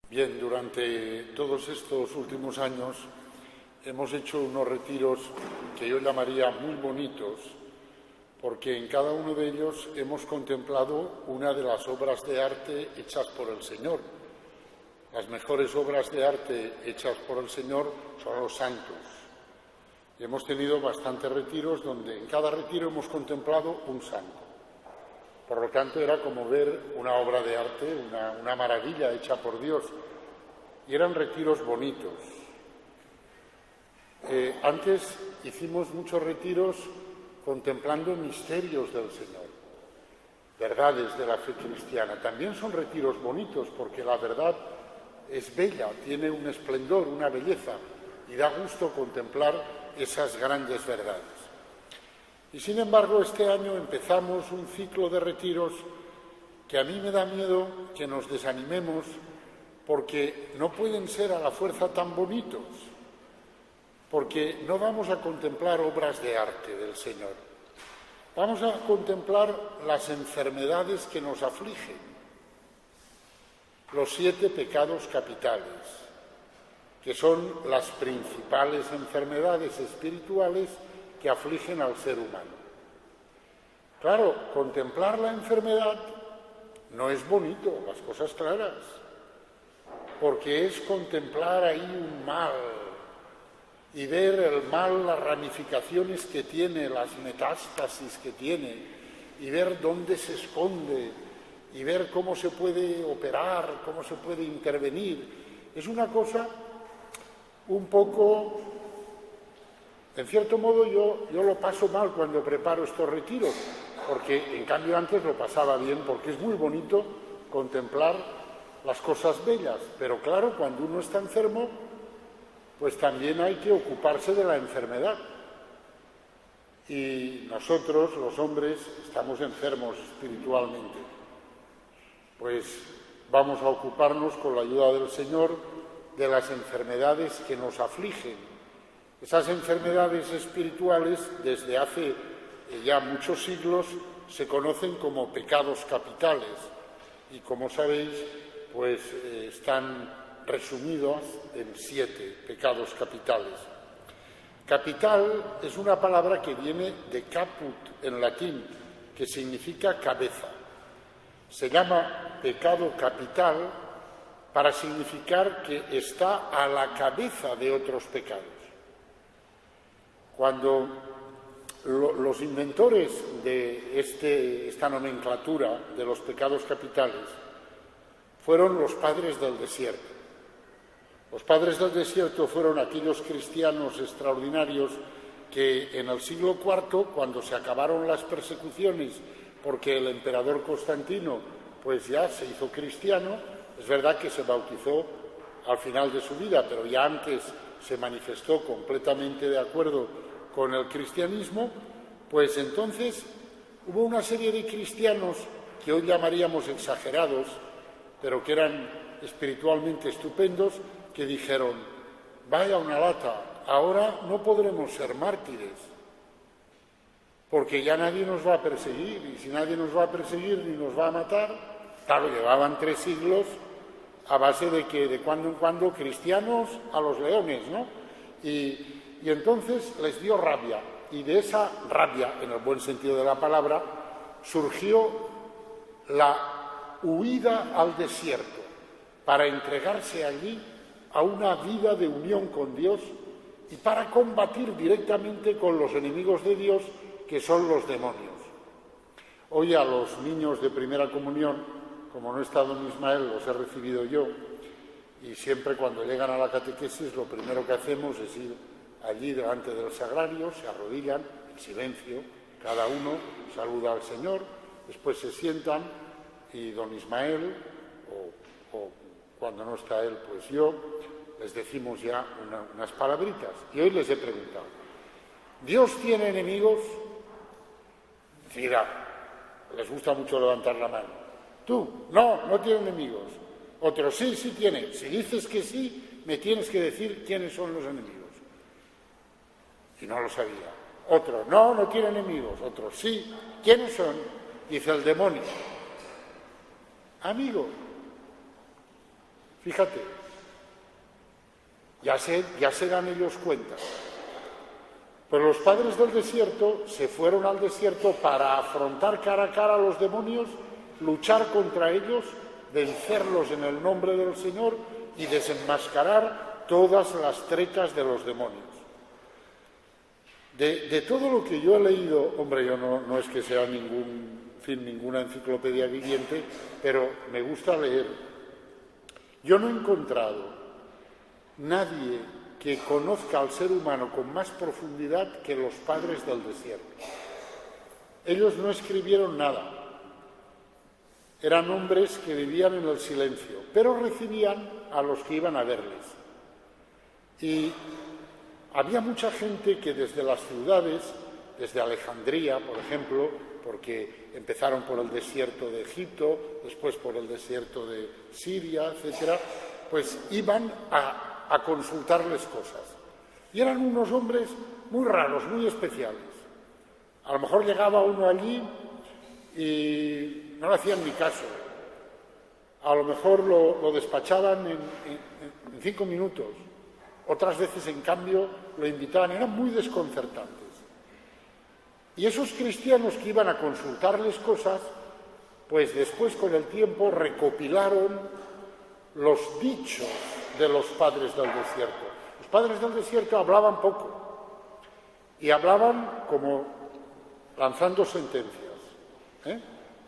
Bien, durante todos estos últimos años hemos hecho unos retiros que yo llamaría muy bonitos, porque en cada uno de ellos hemos contemplado una de las obras de arte hechas por el Señor. Las mejores obras de arte hechas por el Señor son los santos. Y hemos tenido bastantes retiros donde en cada retiro hemos contemplado un santo. Por lo tanto, era como ver una obra de arte, una maravilla hecha por Dios. Y eran retiros bonitos. Antes hicimos muchos retiros contemplando misterios del Señor, verdades de la fe cristiana. También son retiros bonitos porque la verdad es bella, tiene un esplendor, una belleza, y da gusto contemplar esas grandes verdades. Y sin embargo, este año empezamos un ciclo de retiros que a mí me da miedo que nos desanimemos porque no pueden ser a la fuerza tan bonitos, porque no vamos a contemplar obras de arte del Señor. Vamos a contemplar las enfermedades que nos afligen, los 7 pecados capitales, que son las principales enfermedades espirituales que afligen al ser humano. Claro, contemplar la enfermedad no es bonito, las cosas claras, porque es contemplar ahí un mal y ver el mal, las ramificaciones que tiene, las metástasis que tiene, y ver dónde se esconde, y ver cómo se puede operar, cómo se puede intervenir. Es una cosa un poco... En cierto modo yo lo paso mal cuando preparo estos retiros, porque en cambio antes lo pasaba bien, porque es muy bonito contemplar las cosas bellas, pero claro, cuando uno está enfermo, pues también hay que ocuparse de la enfermedad. Y nosotros, los hombres, estamos enfermos espiritualmente. Pues vamos a ocuparnos, con la ayuda del Señor, de las enfermedades que nos afligen. Esas enfermedades espirituales, desde hace ya muchos siglos, se conocen como pecados capitales y, como sabéis, pues están resumidos en 7 pecados capitales. Capital es una palabra que viene de caput en latín, que significa cabeza. Se llama pecado capital para significar que está a la cabeza de otros pecados. Cuando los inventores de esta nomenclatura de los pecados capitales fueron los padres del desierto. Los padres del desierto fueron aquellos cristianos extraordinarios que en el siglo IV, cuando se acabaron las persecuciones, porque el emperador Constantino pues ya se hizo cristiano, es verdad que se bautizó al final de su vida, pero ya antes se manifestó completamente de acuerdo con el cristianismo, pues entonces hubo una serie de cristianos que hoy llamaríamos exagerados, pero que eran espiritualmente estupendos, que dijeron: vaya una lata, ahora no podremos ser mártires, porque ya nadie nos va a perseguir, y si nadie nos va a perseguir ni nos va a matar. Claro, llevaban 3 siglos a base de que de cuando en cuando cristianos a los leones, ¿no? Y entonces les dio rabia, y de esa rabia, en el buen sentido de la palabra, surgió la huida al desierto para entregarse allí a una vida de unión con Dios y para combatir directamente con los enemigos de Dios, que son los demonios. Hoy a los niños de primera comunión, como no está don Ismael, los he recibido yo, y siempre cuando llegan a la catequesis lo primero que hacemos es ir allí delante del sagrario, se arrodillan en silencio, cada uno saluda al Señor, después se sientan y don Ismael, o cuando no está él, pues yo, les decimos ya unas palabritas. Y hoy les he preguntado: ¿Dios tiene enemigos? Mira, les gusta mucho levantar la mano. Tú, no tiene enemigos. Otro, sí tiene. Si dices que sí, me tienes que decir quiénes son los enemigos. Y no lo sabía. Otro, no tiene enemigos. Otro, sí. ¿Quiénes son? Dice: el demonio. Amigo, Fíjate, ya se dan ellos cuenta. Pero los padres del desierto se fueron al desierto para afrontar cara a cara a los demonios, luchar contra ellos, vencerlos en el nombre del Señor y desenmascarar todas las trechas de los demonios. De todo lo que yo he leído, hombre, yo no es que sea ninguna enciclopedia viviente, pero me gusta leer. Yo no he encontrado nadie que conozca al ser humano con más profundidad que los padres del desierto. Ellos no escribieron nada. Eran hombres que vivían en el silencio, pero recibían a los que iban a verles. Y había mucha gente que desde las ciudades, desde Alejandría, por ejemplo, porque empezaron por el desierto de Egipto, después por el desierto de Siria, etcétera, pues iban a consultarles cosas. Y eran unos hombres muy raros, muy especiales. A lo mejor llegaba uno allí y no le hacían ni caso. A lo mejor lo despachaban en 5 minutos. Otras veces, en cambio, lo invitaban. Eran muy desconcertantes. Y esos cristianos que iban a consultarles cosas, pues después, con el tiempo, recopilaron los dichos de los padres del desierto. Los padres del desierto hablaban poco y hablaban como lanzando sentencias.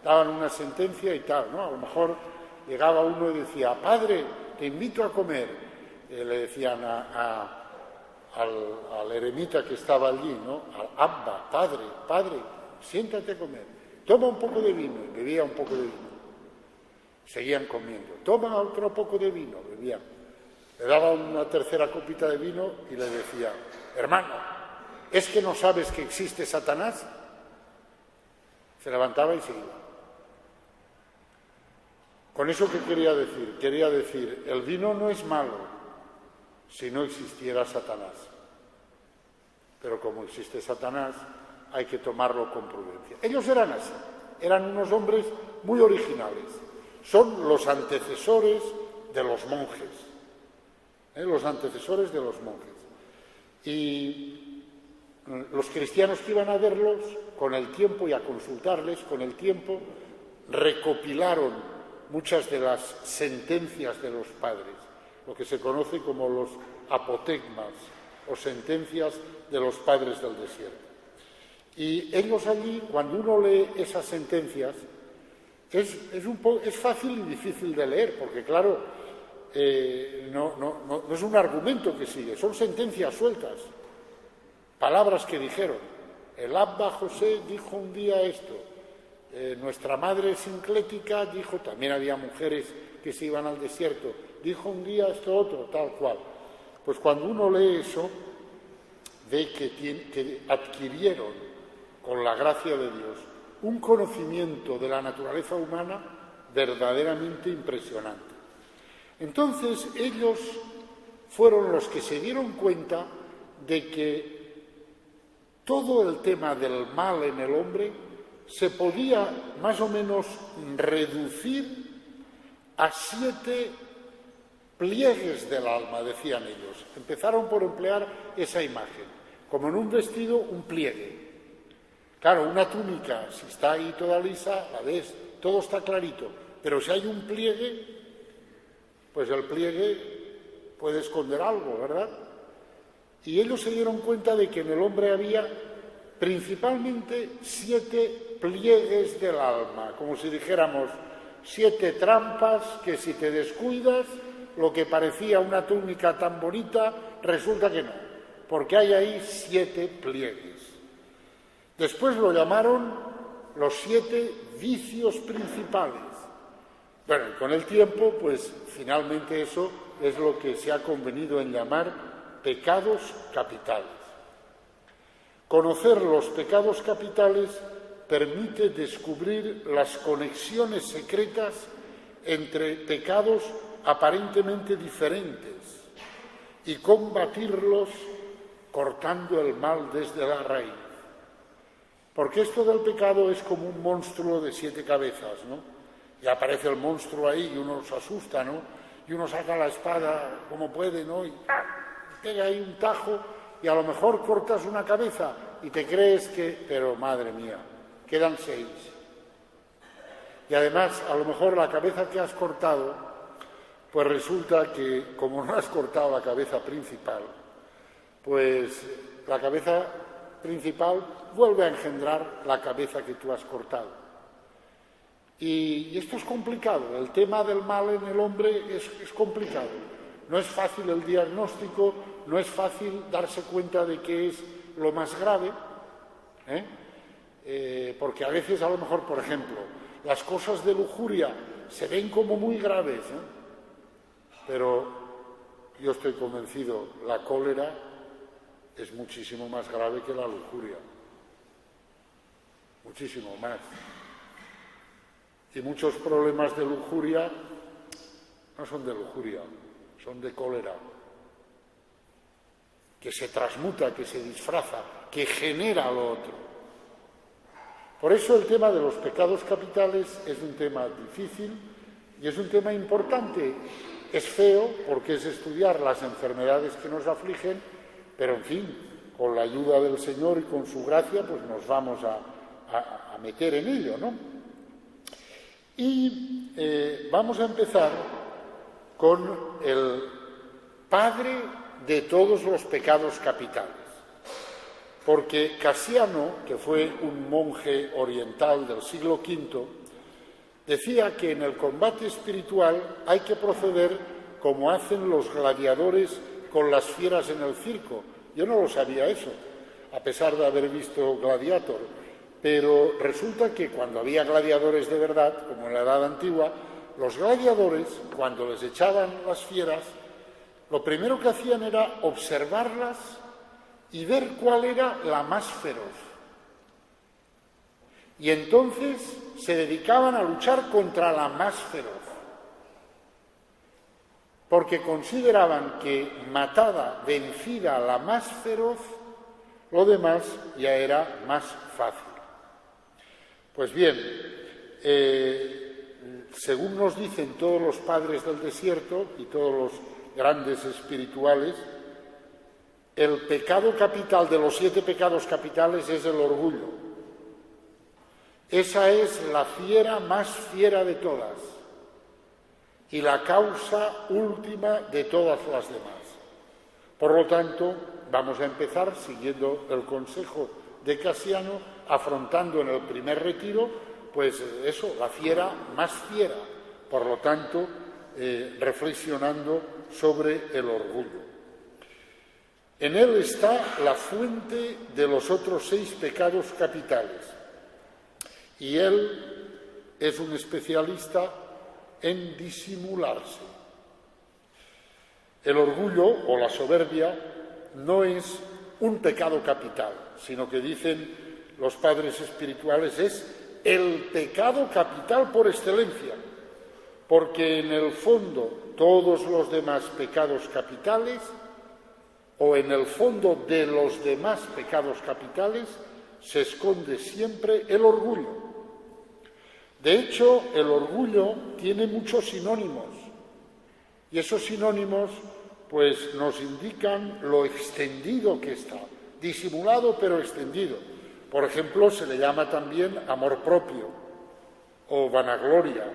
Daban una sentencia y tal, ¿no? A lo mejor llegaba uno y decía: padre, te invito a comer. Le decían al eremita que estaba allí, ¿no? Al Abba: padre, siéntate a comer. Toma un poco de vino. Y bebía un poco de vino. Seguían comiendo. Toma otro poco de vino. Bebían. Le daba una tercera copita de vino y le decía: hermano, ¿es que no sabes que existe Satanás? Se levantaba y se iba. ¿Con eso qué quería decir? Quería decir, el vino no es malo si no existiera Satanás. Pero como existe Satanás, hay que tomarlo con prudencia. Ellos eran así, eran unos hombres muy originales. Son los antecesores de los monjes. Los antecesores de los monjes. Y los cristianos que iban a verlos, con el tiempo y a consultarles, con el tiempo, recopilaron muchas de las sentencias de los padres, lo que se conoce como los apotegmas, o sentencias de los padres del desierto. Y ellos allí, cuando uno lee esas sentencias, es fácil y difícil de leer, porque claro, no es un argumento que sigue, son sentencias sueltas, palabras que dijeron. El Abba José dijo un día esto, nuestra madre sinclética dijo, también había mujeres que se iban al desierto, dijo un día esto otro, tal cual. Pues cuando uno lee eso, ve que adquirieron, con la gracia de Dios, un conocimiento de la naturaleza humana verdaderamente impresionante. Entonces ellos fueron los que se dieron cuenta de que todo el tema del mal en el hombre se podía más o menos reducir a 7 pliegues del alma, decían ellos. Empezaron por emplear esa imagen, como en un vestido, un pliegue. Claro, una túnica, si está ahí toda lisa, la ves, todo está clarito, pero si hay un pliegue, pues el pliegue puede esconder algo, ¿verdad? Y ellos se dieron cuenta de que en el hombre había principalmente 7 pliegues del alma, como si dijéramos 7 trampas que si te descuidas, lo que parecía una túnica tan bonita, resulta que no, porque hay ahí 7 pliegues. Después lo llamaron los 7 vicios principales. Bueno, y con el tiempo, pues finalmente eso es lo que se ha convenido en llamar pecados capitales. Conocer los pecados capitales permite descubrir las conexiones secretas entre pecados aparentemente diferentes y combatirlos cortando el mal desde la raíz. Porque esto del pecado es como un monstruo de 7 cabezas, ¿no? Y aparece el monstruo ahí y uno se asusta, ¿no? y uno saca la espada como puede, ¿no? Y pega ahí un tajo y a lo mejor cortas una cabeza y te crees que... Pero madre mía, quedan 6. Y además, a lo mejor la cabeza que has cortado, pues resulta que como no has cortado la cabeza principal, pues la cabeza principal vuelve a engendrar la cabeza que tú has cortado. Y esto es complicado, el tema del mal en el hombre es complicado. No es fácil el diagnóstico, no es fácil darse cuenta de qué es lo más grave, porque a veces, a lo mejor, por ejemplo, las cosas de lujuria se ven como muy graves, pero yo estoy convencido, la cólera es muchísimo más grave que la lujuria, muchísimo más. Y muchos problemas de lujuria no son de lujuria, son de cólera, que se transmuta, que se disfraza, que genera lo otro. Por eso el tema de los pecados capitales es un tema difícil y es un tema importante. Es feo porque es estudiar las enfermedades que nos afligen, pero en fin, con la ayuda del Señor y con su gracia, pues nos vamos a meter en ello, ¿no? Y vamos a empezar con el padre de todos los pecados capitales, porque Casiano, que fue un monje oriental del siglo V, decía que en el combate espiritual hay que proceder como hacen los gladiadores con las fieras en el circo. Yo no lo sabía eso, a pesar de haber visto Gladiator. Pero resulta que cuando había gladiadores de verdad, como en la Edad Antigua, los gladiadores, cuando les echaban las fieras, lo primero que hacían era observarlas y ver cuál era la más feroz. Y entonces se dedicaban a luchar contra la más feroz, porque consideraban que matada, vencida la más feroz, lo demás ya era más fácil. Pues bien, según nos dicen todos los padres del desierto y todos los grandes espirituales, el pecado capital de los 7 pecados capitales es el orgullo. Esa es la fiera más fiera de todas y la causa última de todas las demás. Por lo tanto, vamos a empezar siguiendo el consejo de Casiano, afrontando en el primer retiro, pues eso, la fiera más fiera, por lo tanto, reflexionando sobre el orgullo. En él está la fuente de los otros 6 pecados capitales, y él es un especialista en disimularse. El orgullo o la soberbia no es un pecado capital, sino que dicen los padres espirituales es el pecado capital por excelencia, porque en el fondo todos los demás pecados capitales, o en el fondo de los demás pecados capitales, se esconde siempre el orgullo. De hecho, el orgullo tiene muchos sinónimos, y esos sinónimos pues nos indican lo extendido que está, disimulado pero extendido. Por ejemplo, se le llama también amor propio, o vanagloria,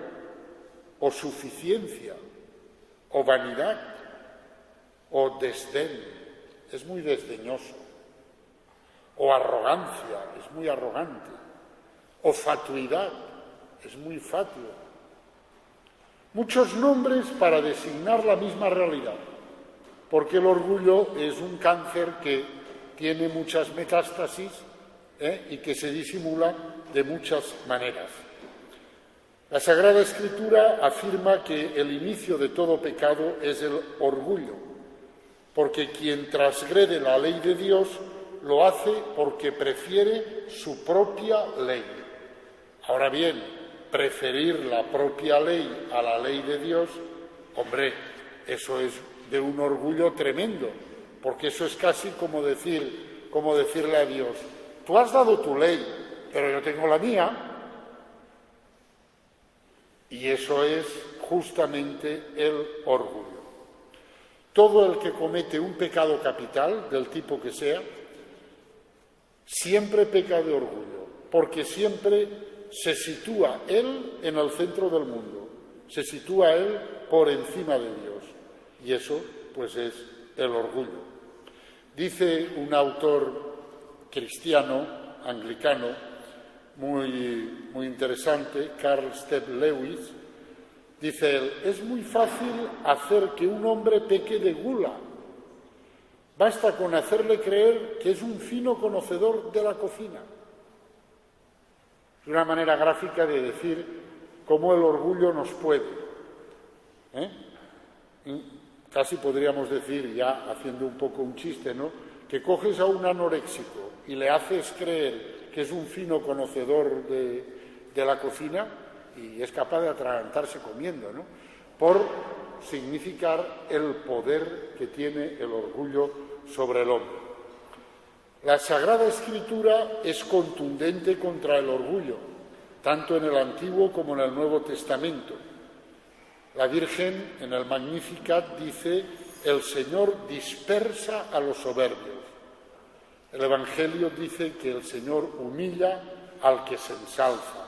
o suficiencia, o vanidad, o desdén, es muy desdeñoso, o arrogancia, es muy arrogante, o fatuidad, es muy fatuo. Muchos nombres para designar la misma realidad, porque el orgullo es un cáncer que tiene muchas metástasis y que se disimula de muchas maneras. La Sagrada Escritura afirma que el inicio de todo pecado es el orgullo, porque quien transgrede la ley de Dios lo hace porque prefiere su propia ley. Ahora bien, preferir la propia ley a la ley de Dios, hombre, eso es de un orgullo tremendo, porque eso es casi como decirle a Dios, tú has dado tu ley, pero yo tengo la mía. Y eso es justamente el orgullo. Todo el que comete un pecado capital, del tipo que sea, siempre peca de orgullo, porque siempre se sitúa él en el centro del mundo, se sitúa él por encima de Dios, y eso pues es el orgullo. Dice un autor cristiano, anglicano, muy interesante, Carl Step Lewis, dice él: es muy fácil hacer que un hombre peque de gula. Basta con hacerle creer que es un fino conocedor de la cocina. Es una manera gráfica de decir cómo el orgullo nos puede. Casi podríamos decir, ya haciendo un poco un chiste, ¿no?, que coges a un anoréxico y le haces creer que es un fino conocedor de la cocina y es capaz de atragantarse comiendo, ¿no?, por significar el poder que tiene el orgullo sobre el hombre. La Sagrada Escritura es contundente contra el orgullo, tanto en el Antiguo como en el Nuevo Testamento. La Virgen, en el Magnificat, dice: el Señor dispersa a los soberbios. El Evangelio dice que el Señor humilla al que se ensalza.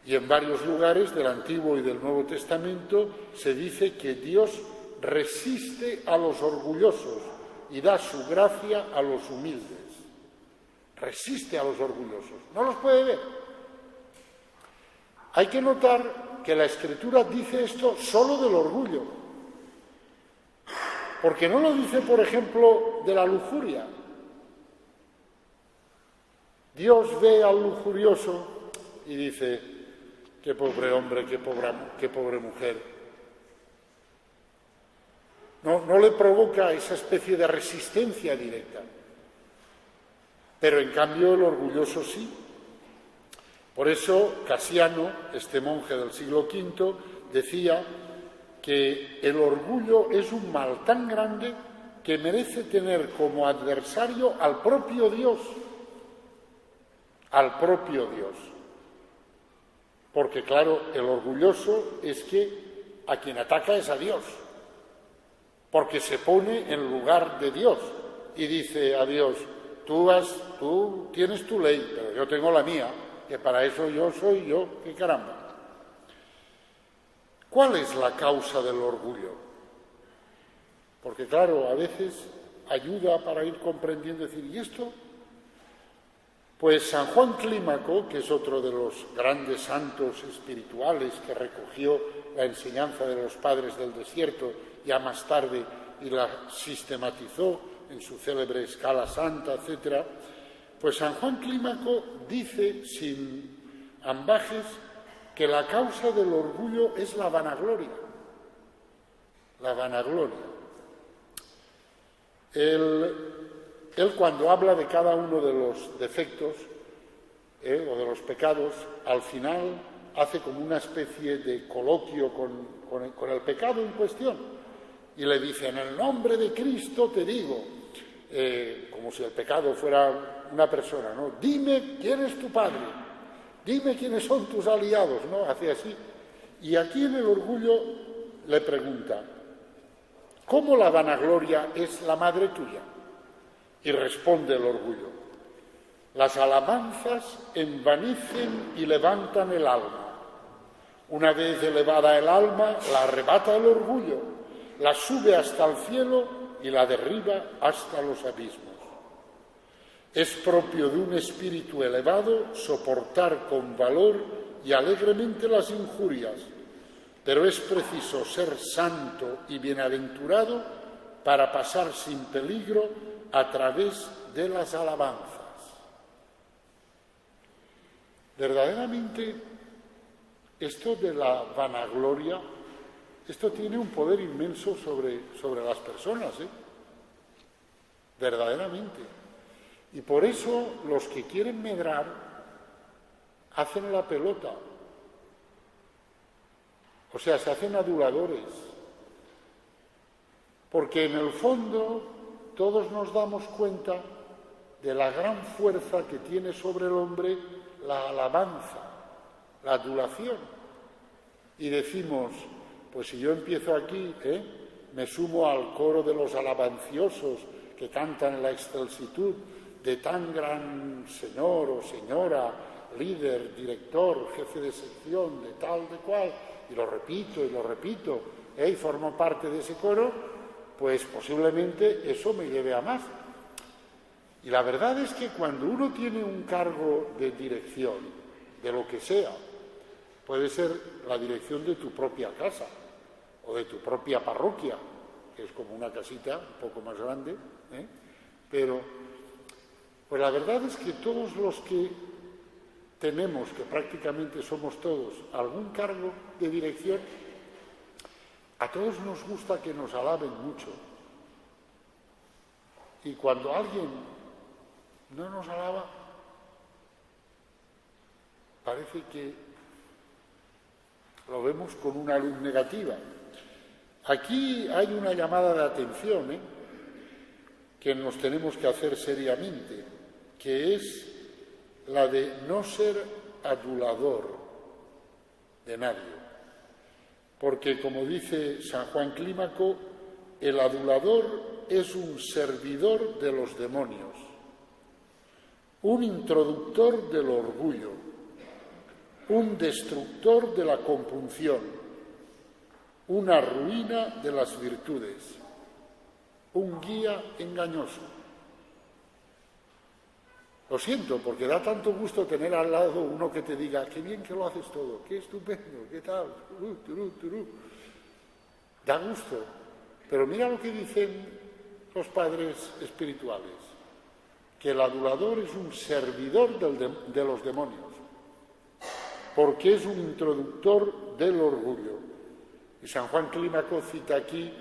Y en varios lugares del Antiguo y del Nuevo Testamento se dice que Dios resiste a los orgullosos y da su gracia a los humildes. Resiste a los orgullosos, no los puede ver. Hay que notar que la Escritura dice esto solo del orgullo, porque no lo dice, por ejemplo, de la lujuria. Dios ve al lujurioso y dice: qué pobre hombre, qué pobre mujer. No le provoca esa especie de resistencia directa. Pero en cambio el orgulloso sí. Por eso Casiano, este monje del siglo V, decía que el orgullo es un mal tan grande que merece tener como adversario al propio Dios. Al propio Dios. Porque claro, el orgulloso es que a quien ataca es a Dios, porque se pone en lugar de Dios y dice a Dios: tú tienes tu ley, pero yo tengo la mía, que para eso yo soy yo, qué caramba. ¿Cuál es la causa del orgullo? Porque claro, a veces ayuda para ir comprendiendo, decir: ¿y esto? Pues San Juan Clímaco, que es otro de los grandes santos espirituales que recogió la enseñanza de los padres del desierto ya más tarde y la sistematizó en su célebre Escala Santa, etc., pues San Juan Clímaco dice sin ambajes que la causa del orgullo es la vanagloria. La vanagloria. Él cuando habla de cada uno de los defectos o de los pecados, al final hace como una especie de coloquio con el pecado en cuestión y le dice: en el nombre de Cristo te digo, como si el pecado fuera una persona, ¿no? Dime quién es tu padre, dime quiénes son tus aliados, ¿no? Hace así. Y aquí en el orgullo le pregunta: ¿cómo la vanagloria es la madre tuya? Y responde el orgullo: las alabanzas envanecen y levantan el alma. Una vez elevada el alma, la arrebata el orgullo, la sube hasta el cielo y la derriba hasta los abismos. Es propio de un espíritu elevado soportar con valor y alegremente las injurias, pero es preciso ser santo y bienaventurado para pasar sin peligro a través de las alabanzas. Verdaderamente, esto de la vanagloria, esto tiene un poder inmenso sobre las personas, verdaderamente. Y por eso los que quieren medrar hacen la pelota. O sea, se hacen aduladores. Porque en el fondo todos nos damos cuenta de la gran fuerza que tiene sobre el hombre la alabanza, la adulación. y decimos, pues si yo empiezo aquí, me sumo al coro de los alabanciosos que cantan la excelsitud de tan gran señor o señora, líder, director, jefe de sección, de tal, de cual, y lo repito, y formo parte de ese coro, pues posiblemente eso me lleve a más. Y la verdad es que cuando uno tiene un cargo de dirección, de lo que sea, puede ser la dirección de tu propia casa o de tu propia parroquia, que es como una casita un poco más grande, pero pues la verdad es que todos los que tenemos, que prácticamente somos todos, algún cargo de dirección, a todos nos gusta que nos alaben mucho. Y cuando alguien no nos alaba, parece que lo vemos con una luz negativa. Aquí hay una llamada de atención, que nos tenemos que hacer seriamente, que es la de no ser adulador de nadie. Porque, como dice San Juan Clímaco, el adulador es un servidor de los demonios, un introductor del orgullo, un destructor de la compunción, una ruina de las virtudes, un guía engañoso. Lo siento, porque da tanto gusto tener al lado uno que te diga, qué bien que lo haces todo, qué estupendo, qué tal, turú. Da gusto. Pero mira lo que dicen los padres espirituales, que el adulador es un servidor de los demonios, porque es un introductor del orgullo. Y San Juan Clímaco cita aquí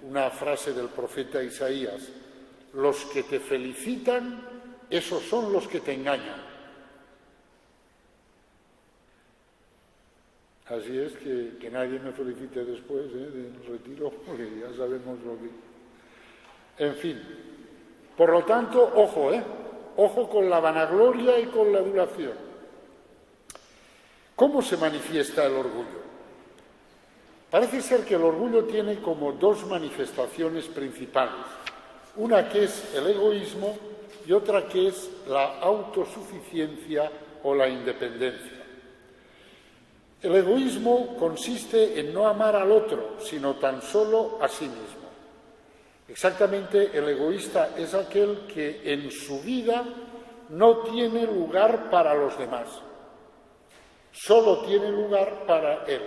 una frase del profeta Isaías: los que te felicitan, esos son los que te engañan. Así es que nadie me felicite después del retiro, porque ya sabemos lo que... En fin, por lo tanto, ojo, ojo con la vanagloria y con la adulación. ¿Cómo se manifiesta el orgullo? Parece ser que el orgullo tiene como dos manifestaciones principales. Una que es el egoísmo y otra que es la autosuficiencia o la independencia. El egoísmo consiste en no amar al otro, sino tan solo a sí mismo. Exactamente, el egoísta es aquel que en su vida no tiene lugar para los demás, solo tiene lugar para él.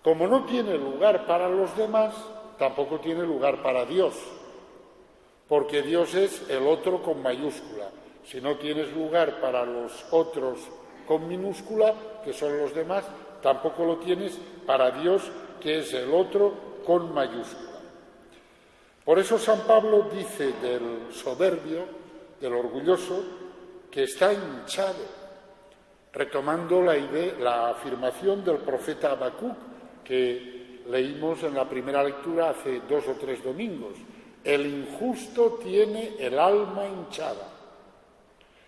Como no tiene lugar para los demás, tampoco tiene lugar para Dios, porque Dios es el otro con mayúscula. Si no tienes lugar para los otros con minúscula, que son los demás, tampoco lo tienes para Dios, que es el otro con mayúscula. Por eso San Pablo dice del soberbio, del orgulloso, que está hinchado, retomando la afirmación del profeta Habacuc, que leímos en la primera lectura hace 2 o 3 domingos. El injusto tiene el alma hinchada.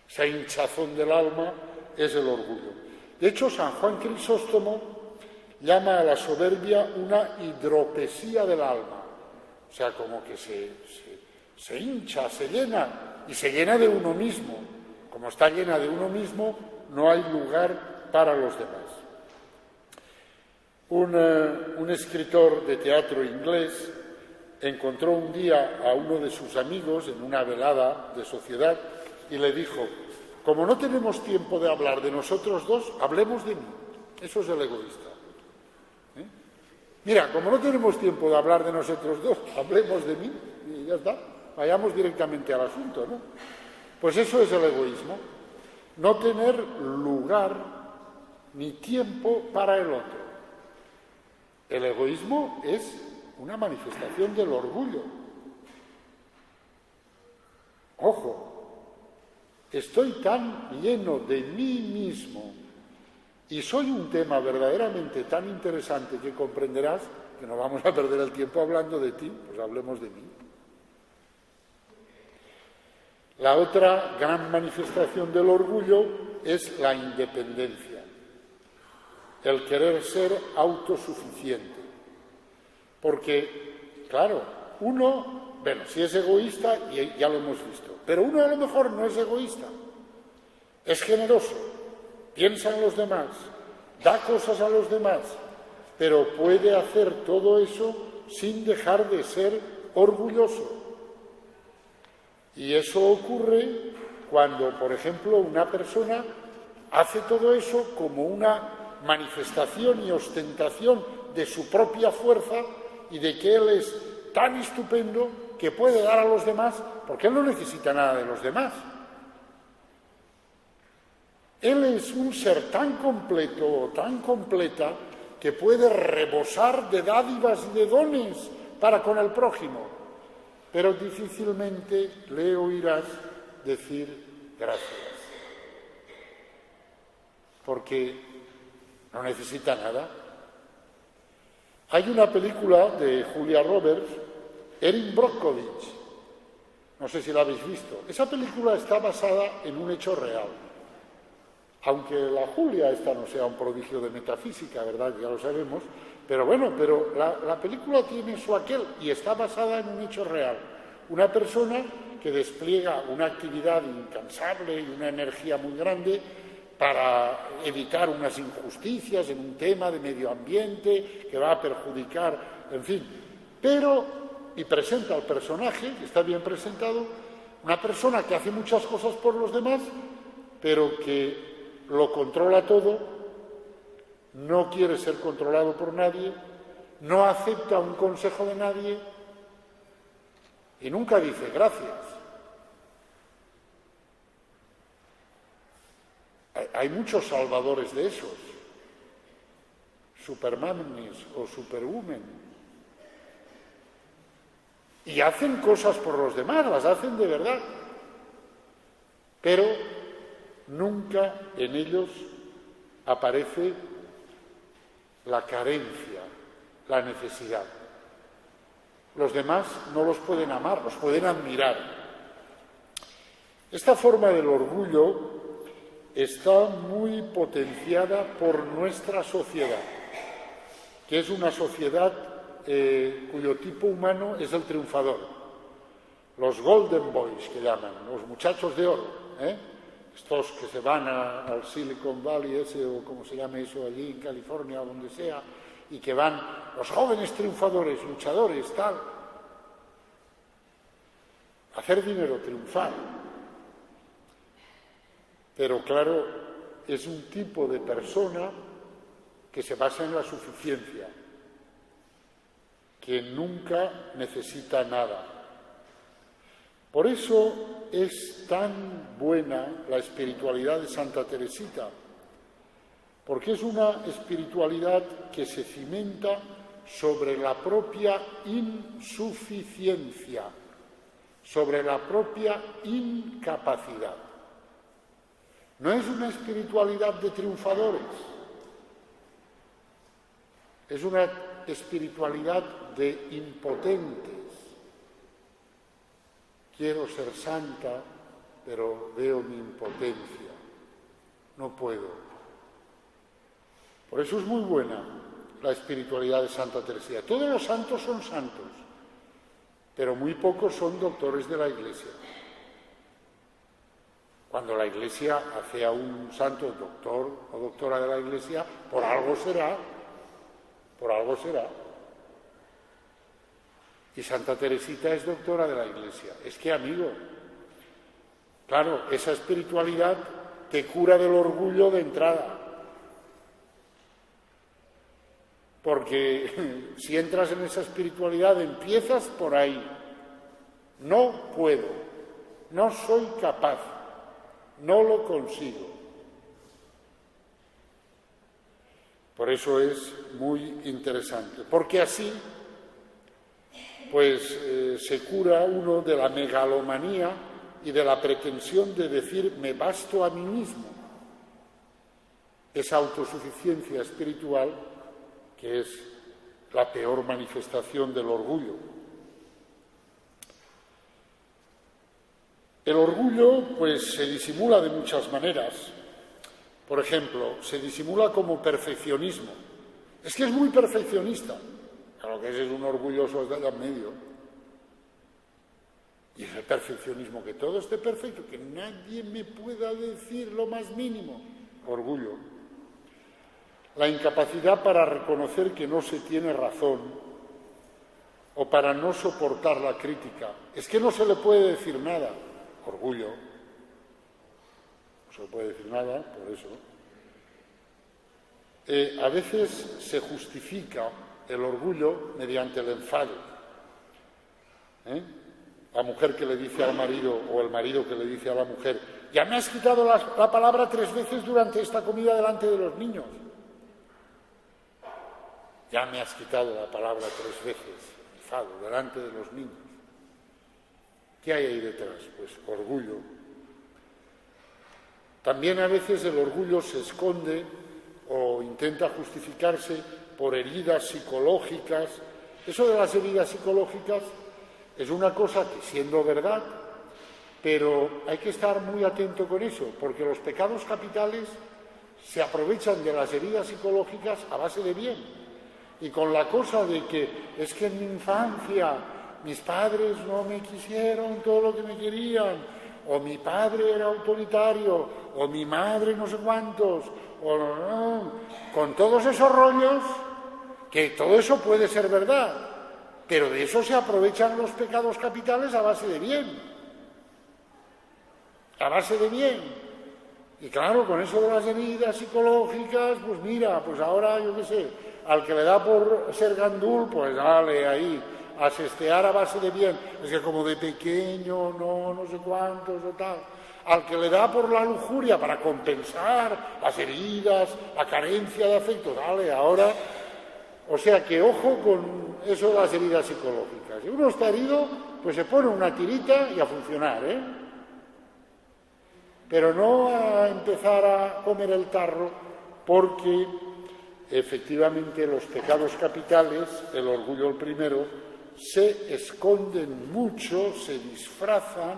Esa hinchazón del alma es el orgullo. De hecho, San Juan Crisóstomo llama a la soberbia una hidropesía del alma. O sea, como que se hincha, se llena, y se llena de uno mismo. Como está llena de uno mismo, no hay lugar para los demás. Un escritor de teatro inglés encontró un día a uno de sus amigos en una velada de sociedad y le dijo: como no tenemos tiempo de hablar de nosotros dos, hablemos de mí. Eso es el egoísta. Mira, como no tenemos tiempo de hablar de nosotros dos, hablemos de mí y ya está. Vayamos directamente al asunto, ¿no? Pues eso es el egoísmo. No tener lugar ni tiempo para el otro. El egoísmo es una manifestación del orgullo. Ojo, estoy tan lleno de mí mismo y soy un tema verdaderamente tan interesante que comprenderás que no vamos a perder el tiempo hablando de ti, pues hablemos de mí. La otra gran manifestación del orgullo es la independencia. el querer ser autosuficiente. Porque, claro, uno, bueno, si es egoísta, ya lo hemos visto, pero uno a lo mejor no es egoísta, es generoso, piensa en los demás, da cosas a los demás, pero puede hacer todo eso sin dejar de ser orgulloso. Y eso ocurre cuando, por ejemplo, una persona hace todo eso como una manifestación y ostentación de su propia fuerza y de que él es tan estupendo que puede dar a los demás, porque él no necesita nada de los demás. Él es un ser tan completo o tan completa que puede rebosar de dádivas y de dones para con el prójimo, pero difícilmente le oirás decir gracias, porque no necesita nada. Hay una película de Julia Roberts, Erin Brockovich, no sé si la habéis visto. Esa película está basada en un hecho real. Aunque la Julia esta no sea un prodigio de metafísica, ¿verdad? Ya lo sabemos, pero bueno, la película tiene su aquel y está basada en un hecho real. Una persona que despliega una actividad incansable y una energía muy grande para evitar unas injusticias en un tema de medio ambiente que va a perjudicar, en fin, y presenta al personaje, que está bien presentado, una persona que hace muchas cosas por los demás, pero que lo controla todo, no quiere ser controlado por nadie, no acepta un consejo de nadie y nunca dice gracias. Hay muchos salvadores de esos, supermanes o superwomen, y hacen cosas por los demás, las hacen de verdad, pero nunca en ellos aparece la carencia, la necesidad. Los demás no los pueden amar, los pueden admirar. Esta forma del orgullo está muy potenciada por nuestra sociedad, que es una sociedad cuyo tipo humano es el triunfador. Los Golden Boys, que llaman, los muchachos de oro, estos que se van al Silicon Valley o como se llame eso allí en California o donde sea, y que van los jóvenes triunfadores, luchadores, tal, hacer dinero, triunfar. Pero claro, es un tipo de persona que se basa en la suficiencia, que nunca necesita nada. Por eso es tan buena la espiritualidad de Santa Teresita, porque es una espiritualidad que se cimenta sobre la propia insuficiencia, sobre la propia incapacidad. No es una espiritualidad de triunfadores, es una espiritualidad de impotentes. Quiero ser santa, pero veo mi impotencia, no puedo. Por eso es muy buena la espiritualidad de Santa Teresita. Todos los santos son santos, pero muy pocos son doctores de la Iglesia. Cuando la Iglesia hace a un santo doctor o doctora de la Iglesia, por algo será, por algo será. Y Santa Teresita es doctora de la Iglesia. Es que, amigo, claro, esa espiritualidad te cura del orgullo de entrada. Porque si entras en esa espiritualidad, empiezas por ahí. No puedo, no soy capaz, no lo consigo. Por eso es muy interesante, porque así se cura uno de la megalomanía y de la pretensión de decir me basto a mí mismo. Esa autosuficiencia espiritual que es la peor manifestación del orgullo. El orgullo se disimula de muchas maneras. Por ejemplo, se disimula como perfeccionismo. Es que es muy perfeccionista. Claro que ese es un orgulloso de allá en medio. Y es el perfeccionismo, que todo esté perfecto, que nadie me pueda decir lo más mínimo. Orgullo. La incapacidad para reconocer que no se tiene razón o para no soportar la crítica. Es que no se le puede decir nada. Orgullo. No se le puede decir nada, por eso. A veces se justifica el orgullo mediante el enfado. La mujer que le dice al marido o el marido que le dice a la mujer: ya me has quitado la palabra 3 veces durante esta comida delante de los niños. Ya me has quitado la palabra 3 veces, enfado, delante de los niños. ¿Qué hay ahí detrás? Pues orgullo. También a veces el orgullo se esconde o intenta justificarse por heridas psicológicas. Eso de las heridas psicológicas es una cosa que, siendo verdad, pero hay que estar muy atento con eso, porque los pecados capitales se aprovechan de las heridas psicológicas a base de bien. Y con la cosa de que es que en mi infancia mis padres no me quisieron todo lo que me querían, o mi padre era autoritario, o mi madre no sé cuántos, con todos esos rollos, que todo eso puede ser verdad, pero de eso se aprovechan los pecados capitales a base de bien. A base de bien. Y claro, con eso de las heridas psicológicas, pues mira, pues ahora, yo qué sé, al que le da por ser gandul, pues dale ahí, a sestear a base de bien. Es que como de pequeño, no sé cuántos o tal. Al que le da por la lujuria para compensar las heridas, la carencia de afecto, dale, ahora. O sea que ojo con eso de las heridas psicológicas. Si uno está herido, pues se pone una tirita y a funcionar, Pero no a empezar a comer el tarro, porque efectivamente los pecados capitales, el orgullo el primero, se esconden mucho, se disfrazan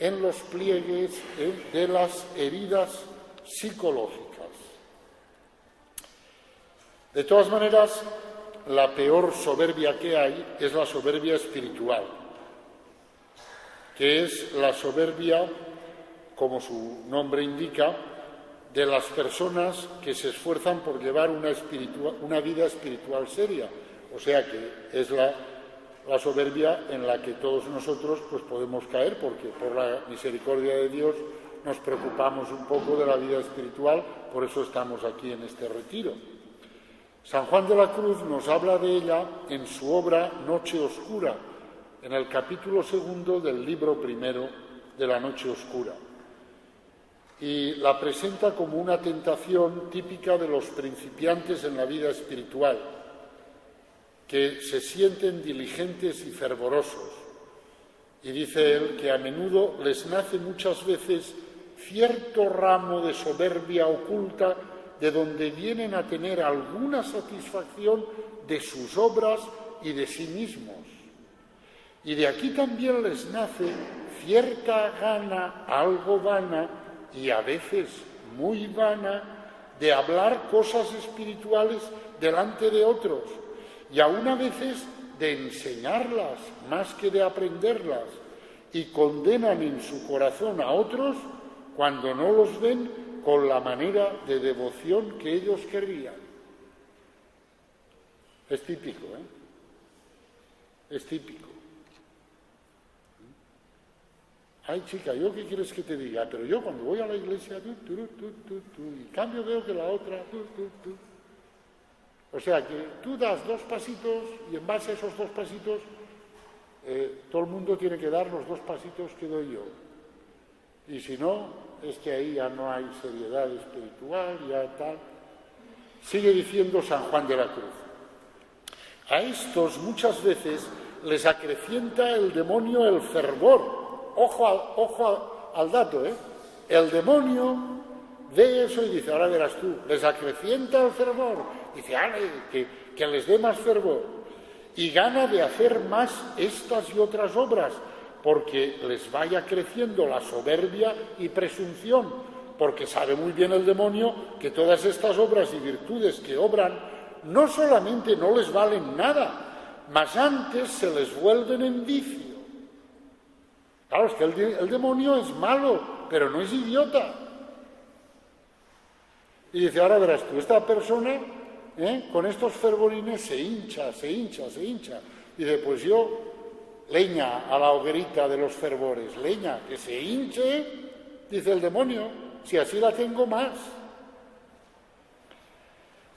en los pliegues de las heridas psicológicas. De todas maneras, la peor soberbia que hay es la soberbia espiritual, que es la soberbia, como su nombre indica, de las personas que se esfuerzan por llevar una vida espiritual seria. O sea que es la soberbia en la que todos nosotros pues podemos caer, porque por la misericordia de Dios nos preocupamos un poco de la vida espiritual, por eso estamos aquí en este retiro. San Juan de la Cruz nos habla de ella en su obra Noche Oscura, en el capítulo 2 del libro primero de la Noche Oscura. Y la presenta como una tentación típica de los principiantes en la vida espiritual, que se sienten diligentes y fervorosos. Y dice él que a menudo les nace muchas veces cierto ramo de soberbia oculta de donde vienen a tener alguna satisfacción de sus obras y de sí mismos. Y de aquí también les nace cierta gana, algo vana, y a veces muy vana, de hablar cosas espirituales delante de otros, y aún a veces de enseñarlas más que de aprenderlas, y condenan en su corazón a otros cuando no los ven con la manera de devoción que ellos querrían. Es típico, Es típico. Ay, chica, ¿yo qué quieres que te diga? Pero yo cuando voy a la iglesia, y cambio veo que la otra, O sea, que tú das 2 pasitos y en base a esos 2 pasitos, todo el mundo tiene que dar los 2 pasitos que doy yo. Y si no, es que ahí ya no hay seriedad espiritual, ya tal. Sigue diciendo San Juan de la Cruz. A estos muchas veces les acrecienta el demonio el fervor. Ojo al dato, El demonio ve eso y dice, ahora verás tú, les acrecienta el fervor. Dice, que les dé más fervor. Y gana de hacer más estas y otras obras, porque les vaya creciendo la soberbia y presunción porque sabe muy bien el demonio que todas estas obras y virtudes que obran no solamente no les valen nada, mas antes se les vuelven en vicio. Claro, es que el demonio es malo, pero no es idiota. Y dice, ahora verás tú, esta persona con estos fervorines se hincha. Dice, pues yo, leña a la hoguerita de los fervores, leña, que se hinche, dice el demonio, si así la tengo más.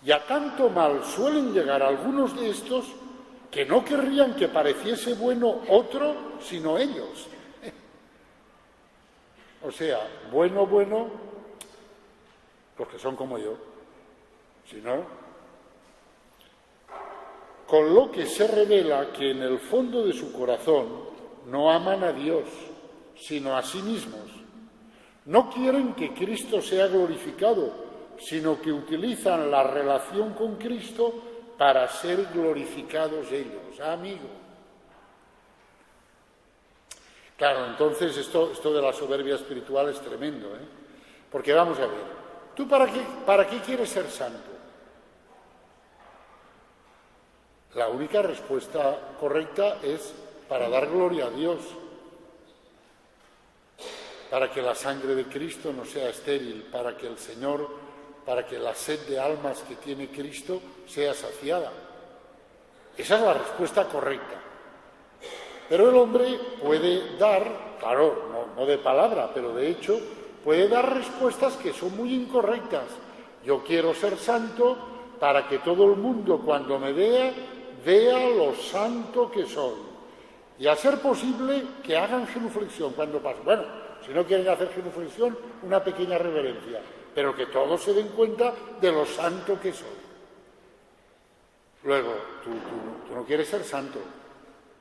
Y a tanto mal suelen llegar algunos de estos que no querrían que pareciese bueno otro, sino ellos. O sea, bueno, los que son como yo, si no. Con lo que se revela que en el fondo de su corazón no aman a Dios, sino a sí mismos. No quieren que Cristo sea glorificado, sino que utilizan la relación con Cristo para ser glorificados ellos. Amigo. Claro, entonces esto de la soberbia espiritual es tremendo, porque vamos a ver, ¿tú para qué quieres ser santo? La única respuesta correcta es para dar gloria a Dios, para que la sangre de Cristo no sea estéril, para que la sed de almas que tiene Cristo sea saciada. Esa es la respuesta correcta. Pero el hombre puede dar, claro, no de palabra, pero de hecho, puede dar respuestas que son muy incorrectas. Yo quiero ser santo para que todo el mundo cuando me vea lo santo que soy. Y a ser posible que hagan genuflexión cuando pase. Bueno, si no quieren hacer genuflexión, una pequeña reverencia, pero que todos se den cuenta de lo santo que soy. Luego, tú no quieres ser santo.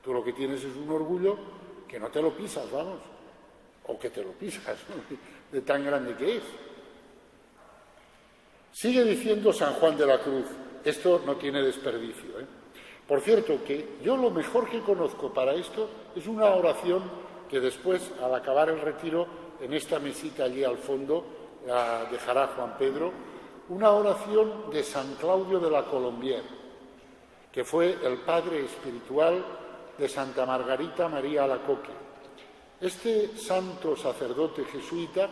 Tú lo que tienes es un orgullo que no te lo pisas, vamos, o que te lo pisas, ¿no? De tan grande que es. Sigue diciendo San Juan de la Cruz, esto no tiene desperdicio, Por cierto, que yo lo mejor que conozco para esto es una oración que después, al acabar el retiro, en esta mesita allí al fondo, la dejará Juan Pedro, una oración de San Claudio de la Colombière, que fue el padre espiritual de Santa Margarita María Alacoque. Este santo sacerdote jesuita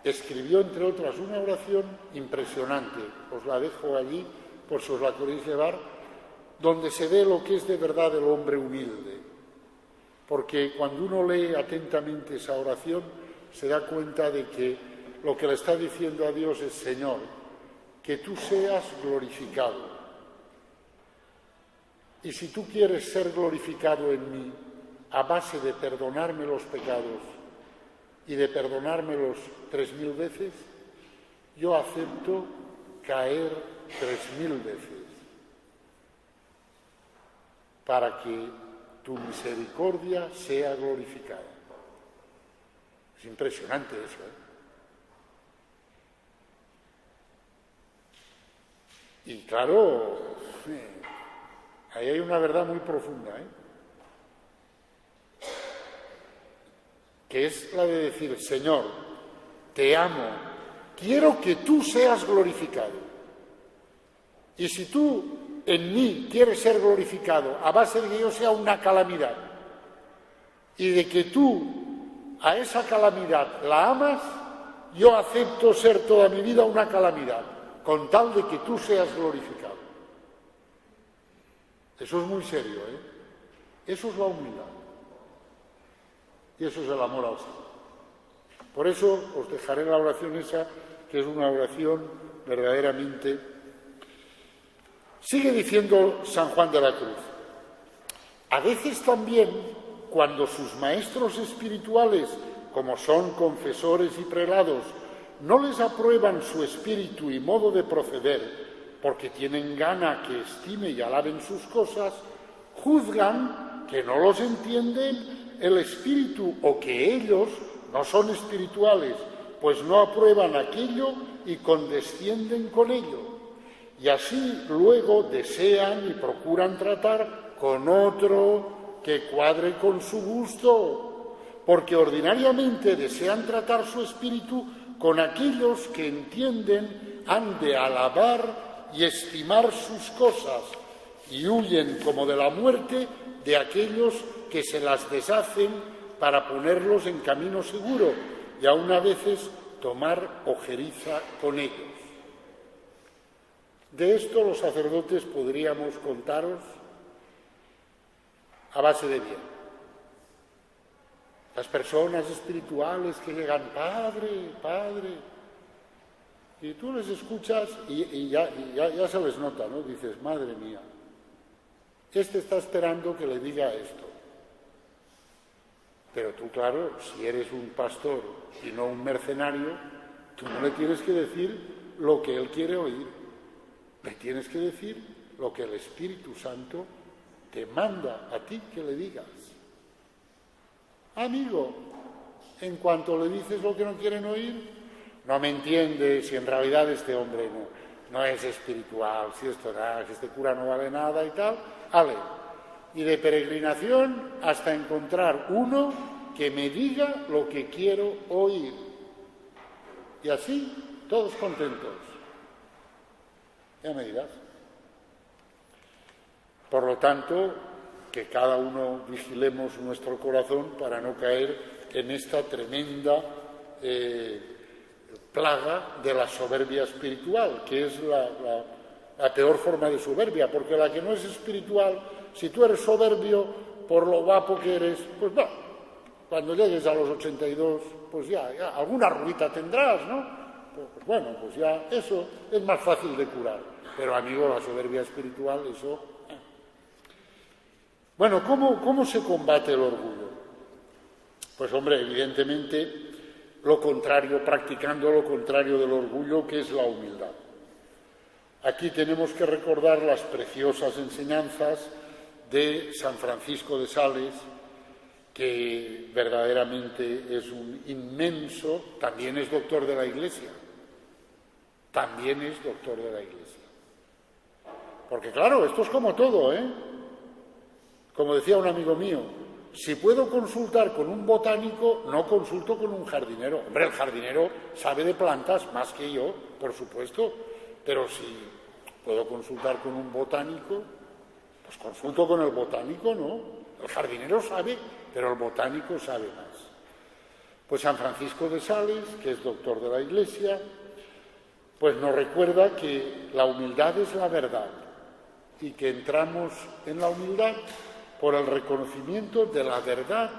escribió, entre otras, una oración impresionante, os la dejo allí por si os la queréis llevar, donde se ve lo que es de verdad el hombre humilde, porque cuando uno lee atentamente esa oración se da cuenta de que lo que le está diciendo a Dios es: Señor, que tú seas glorificado. Y si tú quieres ser glorificado en mí a base de perdonarme los pecados y de perdonármelos 3000 veces, yo acepto caer 3000 veces para que tu misericordia sea glorificada. Es impresionante eso, Y claro, ahí hay una verdad muy profunda, que es la de decir: Señor, te amo, quiero que tú seas glorificado. Y si tú en mí quieres ser glorificado a base de que yo sea una calamidad y de que tú a esa calamidad la amas, yo acepto ser toda mi vida una calamidad, con tal de que tú seas glorificado. Eso es muy serio, Eso es la humildad. Y eso es el amor al Señor. Por eso os dejaré la oración esa, que es una oración verdaderamente. Sigue diciendo San Juan de la Cruz: a veces también, cuando sus maestros espirituales, como son confesores y prelados, no les aprueban su espíritu y modo de proceder, porque tienen gana que estime y alaben sus cosas, juzgan que no los entienden el espíritu o que ellos no son espirituales, pues no aprueban aquello y condescienden con ello. Y así luego desean y procuran tratar con otro que cuadre con su gusto, porque ordinariamente desean tratar su espíritu con aquellos que entienden han de alabar y estimar sus cosas y huyen como de la muerte de aquellos que se las deshacen para ponerlos en camino seguro y aun a veces tomar ojeriza con ellos. De esto los sacerdotes podríamos contaros a base de bien. Las personas espirituales que llegan, Padre, Padre, y tú les escuchas y ya se les nota, ¿no? Dices, madre mía, este está esperando que le diga esto. Pero tú, claro, si eres un pastor y no un mercenario, tú no le tienes que decir lo que él quiere oír. Le tienes que decir lo que el Espíritu Santo te manda a ti que le digas. Amigo, en cuanto le dices lo que no quieren oír, no me entiende si en realidad este hombre no es espiritual, si esto nada, si este cura no vale nada y tal, vale. Y de peregrinación hasta encontrar uno que me diga lo que quiero oír. Y así, todos contentos. Ya me dirás. Por lo tanto, que cada uno vigilemos nuestro corazón para no caer en esta tremenda plaga de la soberbia espiritual, que es la peor forma de soberbia, porque la que no es espiritual, si tú eres soberbio por lo guapo que eres, pues no, cuando llegues a los 82, pues ya alguna arruguita tendrás, ¿no? Pues bueno, pues ya eso es más fácil de curar. Pero, amigo, la soberbia espiritual, eso... Bueno, ¿cómo se combate el orgullo? Pues, hombre, evidentemente, practicando lo contrario del orgullo, que es la humildad. Aquí tenemos que recordar las preciosas enseñanzas de San Francisco de Sales, que verdaderamente es un inmenso, también es doctor de la Iglesia. También es doctor de la Iglesia. Porque claro, esto es como todo, ¿eh? Como decía un amigo mío, si puedo consultar con un botánico, no consulto con un jardinero. Hombre, el jardinero sabe de plantas más que yo, por supuesto, pero si puedo consultar con un botánico, pues consulto con el botánico, ¿no? El jardinero sabe, pero el botánico sabe más. Pues San Francisco de Sales, que es doctor de la Iglesia, pues nos recuerda que la humildad es la verdad y que entramos en la humildad por el reconocimiento de la verdad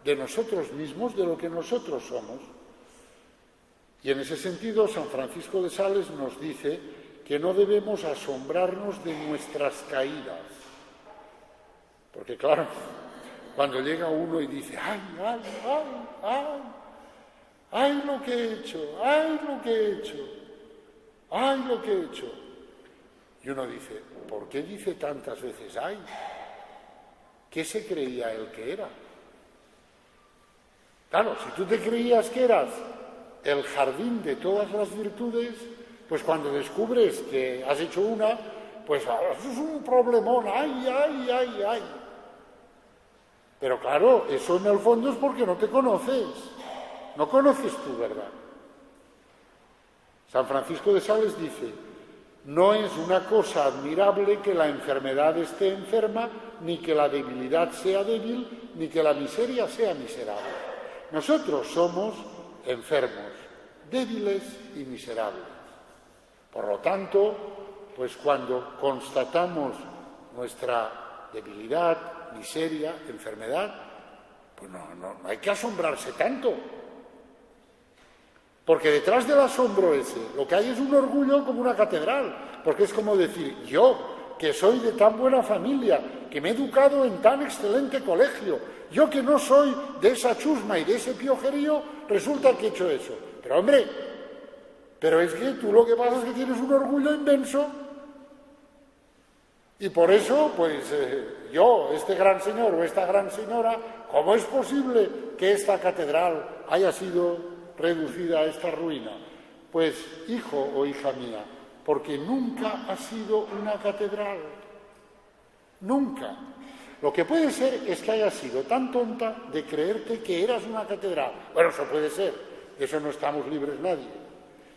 de nosotros mismos, de lo que nosotros somos. Y en ese sentido, San Francisco de Sales nos dice que no debemos asombrarnos de nuestras caídas. Porque claro, cuando llega uno y dice, ay lo que he hecho, ay lo que he hecho, ay lo que he hecho. Y uno dice, ¿por qué dice tantas veces ay? ¿Qué se creía él que era? Claro, si tú te creías que eras el jardín de todas las virtudes, pues cuando descubres que has hecho una, pues eso es un problemón, ay. Pero claro, eso en el fondo es porque no te conoces, no conoces tu verdad. San Francisco de Sales dice, no es una cosa admirable que la enfermedad esté enferma, ni que la debilidad sea débil, ni que la miseria sea miserable. Nosotros somos enfermos, débiles y miserables. Por lo tanto, pues cuando constatamos nuestra debilidad, miseria, enfermedad, pues no hay que asombrarse tanto. Porque detrás del asombro ese, lo que hay es un orgullo como una catedral, porque es como decir, yo, que soy de tan buena familia, que me he educado en tan excelente colegio, yo que no soy de esa chusma y de ese piojerío, resulta que he hecho eso. Pero hombre, pero es que tú lo que pasa es que tienes un orgullo inmenso, y por eso, pues yo, este gran señor o esta gran señora, ¿cómo es posible que esta catedral haya sido reducida a esta ruina? Pues, hijo o hija mía, porque nunca ha sido una catedral. Nunca. Lo que puede ser es que hayas sido tan tonta de creerte que eras una catedral. Bueno, eso puede ser, de eso no estamos libres nadie.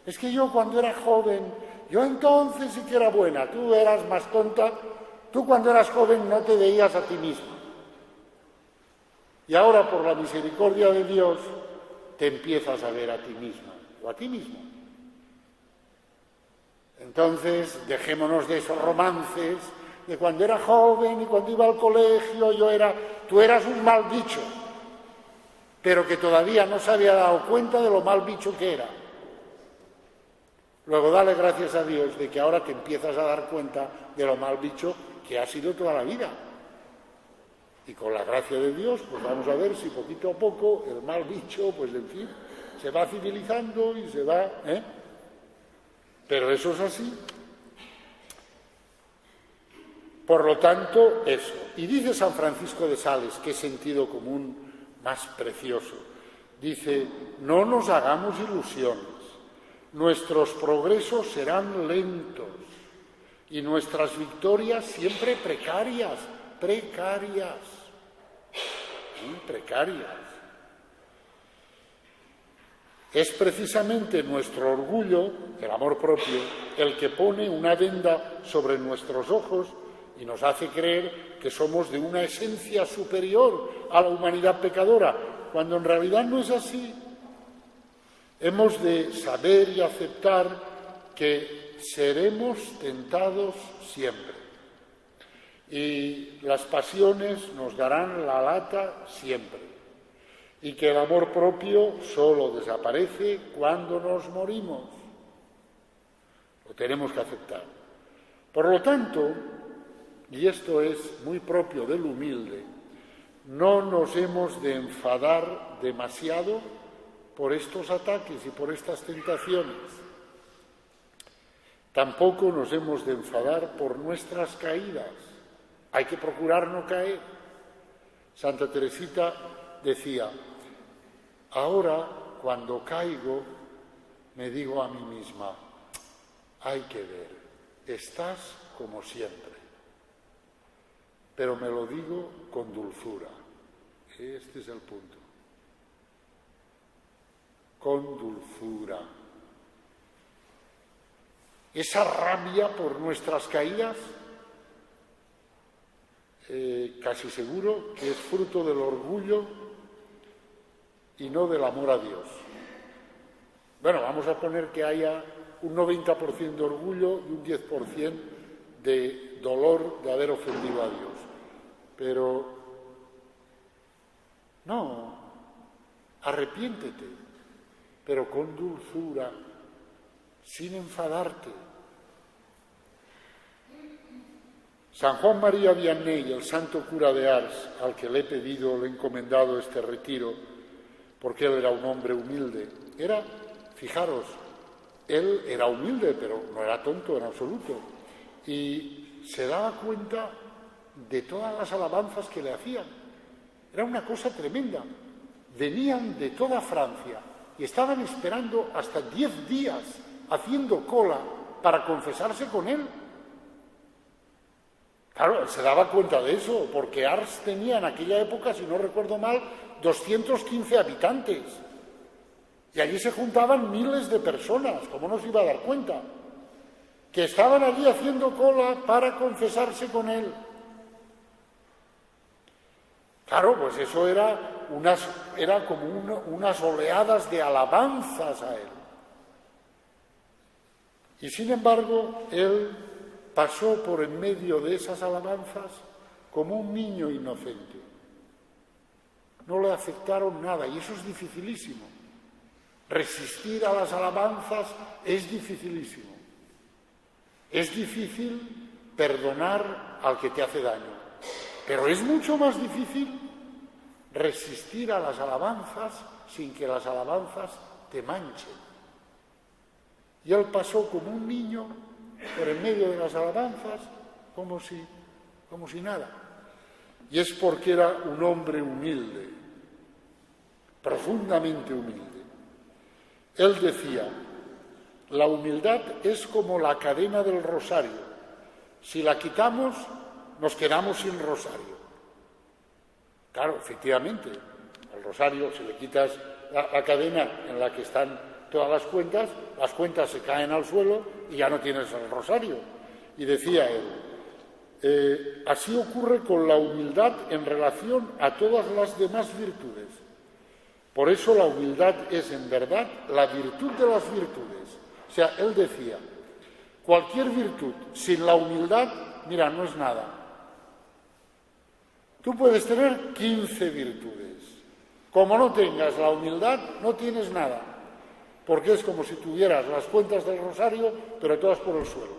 Es que yo cuando era joven, yo entonces sí que era buena, tú eras más tonta, tú cuando eras joven no te veías a ti misma. Y ahora por la misericordia de Dios te empiezas a ver a ti misma o a ti mismo. Entonces dejémonos de esos romances de cuando era joven y cuando iba al colegio tú eras un mal bicho, pero que todavía no se había dado cuenta de lo mal bicho que era. Luego dale gracias a Dios de que ahora te empiezas a dar cuenta de lo mal bicho que ha sido toda la vida. Y con la gracia de Dios, pues vamos a ver si poquito a poco el mal bicho, pues en fin, se va civilizando y se va, Pero eso es así. Por lo tanto, eso. Y dice San Francisco de Sales, qué sentido común más precioso. Dice, no nos hagamos ilusiones. Nuestros progresos serán lentos y nuestras victorias siempre precarias. Es precisamente nuestro orgullo, el amor propio, el que pone una venda sobre nuestros ojos y nos hace creer que somos de una esencia superior a la humanidad pecadora, cuando en realidad no es así. Hemos de saber y aceptar que seremos tentados siempre. Y las pasiones nos darán la lata siempre. Y que el amor propio solo desaparece cuando nos morimos. Lo tenemos que aceptar. Por lo tanto, y esto es muy propio del humilde, no nos hemos de enfadar demasiado por estos ataques y por estas tentaciones. Tampoco nos hemos de enfadar por nuestras caídas. Hay que procurar no caer. Santa Teresita decía, ahora cuando caigo me digo a mí misma, hay que ver, estás como siempre. Pero me lo digo con dulzura. Este es el punto. Con dulzura. Esa rabia por nuestras caídas, casi seguro que es fruto del orgullo y no del amor a Dios. Bueno, vamos a poner que haya un 90% de orgullo y un 10% de dolor de haber ofendido a Dios. Pero no, arrepiéntete, pero con dulzura, sin enfadarte. San Juan María Vianney, el santo cura de Ars, al que le he encomendado este retiro, porque él era un hombre humilde, fijaros, él era humilde, pero no era tonto en absoluto, y se daba cuenta de todas las alabanzas que le hacían. Era una cosa tremenda. Venían de toda Francia y estaban esperando hasta 10 días haciendo cola para confesarse con él. Claro, él se daba cuenta de eso, porque Ars tenía en aquella época, si no recuerdo mal, 215 habitantes. Y allí se juntaban miles de personas, ¿cómo no se iba a dar cuenta? Que estaban allí haciendo cola para confesarse con él. Claro, pues eso era como unas oleadas de alabanzas a él. Y sin embargo, él pasó por en medio de esas alabanzas como un niño inocente. No le afectaron nada, y eso es dificilísimo. Resistir a las alabanzas es dificilísimo. Es difícil perdonar al que te hace daño, pero es mucho más difícil resistir a las alabanzas sin que las alabanzas te manchen. Y él pasó como un niño por en medio de las alabanzas como si nada. Y es porque era un hombre humilde, profundamente humilde. Él decía, la humildad es como la cadena del rosario. Si la quitamos, nos quedamos sin rosario. Claro, efectivamente, El rosario, si le quitas la cadena en la que están todas las cuentas se caen al suelo y ya no tienes el rosario. Y decía él, así ocurre con la humildad en relación a todas las demás virtudes. Por eso la humildad es, en verdad, la virtud de las virtudes. O sea, él decía, cualquier virtud sin la humildad, mira, no es nada. Tú puedes tener 15 virtudes. Como no tengas la humildad, no tienes nada. Porque es como si tuvieras las cuentas del rosario, pero todas por el suelo.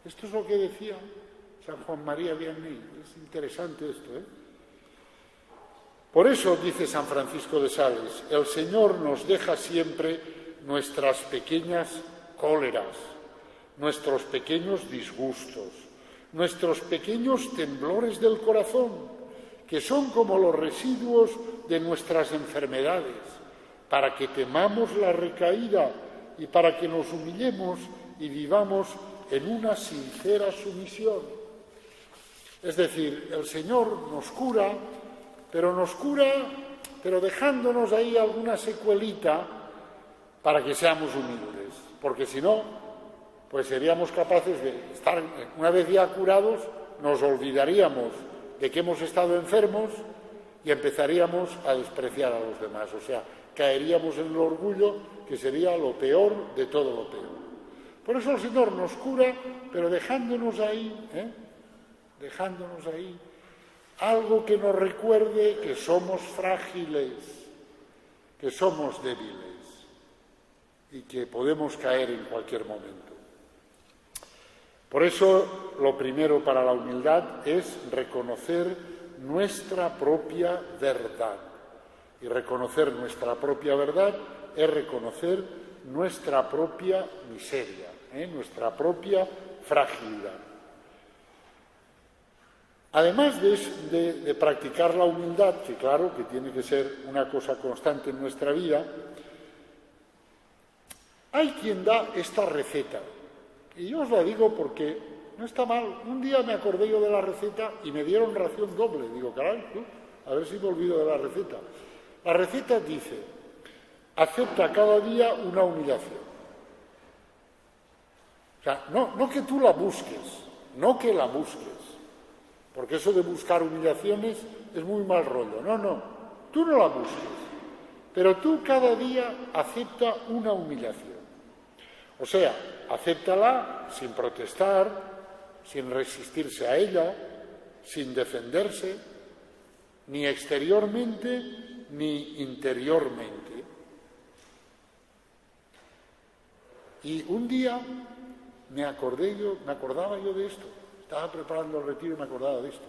Esto es lo que decía San Juan María Vianney. Es interesante esto, ¿eh? Por eso, dice San Francisco de Sales, el Señor nos deja siempre nuestras pequeñas cóleras, nuestros pequeños disgustos, nuestros pequeños temblores del corazón, que son como los residuos de nuestras enfermedades, para que temamos la recaída y para que nos humillemos y vivamos en una sincera sumisión. Es decir, el Señor nos cura, pero dejándonos ahí alguna secuelita para que seamos humildes, porque si no, pues seríamos capaces de estar, una vez ya curados, nos olvidaríamos de que hemos estado enfermos y empezaríamos a despreciar a los demás, o sea, caeríamos en el orgullo, que sería lo peor de todo lo peor. Por eso el Señor nos cura, pero dejándonos ahí algo que nos recuerde que somos frágiles, que somos débiles y que podemos caer en cualquier momento. Por eso, lo primero para la humildad es reconocer nuestra propia verdad. Y reconocer nuestra propia verdad es reconocer nuestra propia miseria, nuestra propia fragilidad. Además de practicar la humildad, que claro que tiene que ser una cosa constante en nuestra vida, hay quien da esta receta. Y yo os la digo porque no está mal. Un día me acordé yo de la receta y me dieron ración doble. Digo, caray, a ver si me olvido de la receta. La receta dice, acepta cada día una humillación. O sea, no que tú la busques, no que la busques, porque eso de buscar humillaciones es muy mal rollo. No, tú no la busques, pero tú cada día acepta una humillación. O sea, acéptala sin protestar, sin resistirse a ella, sin defenderse, ni exteriormente ni interiormente. Y un día me acordaba yo de esto, estaba preparando el retiro y me acordaba de esto.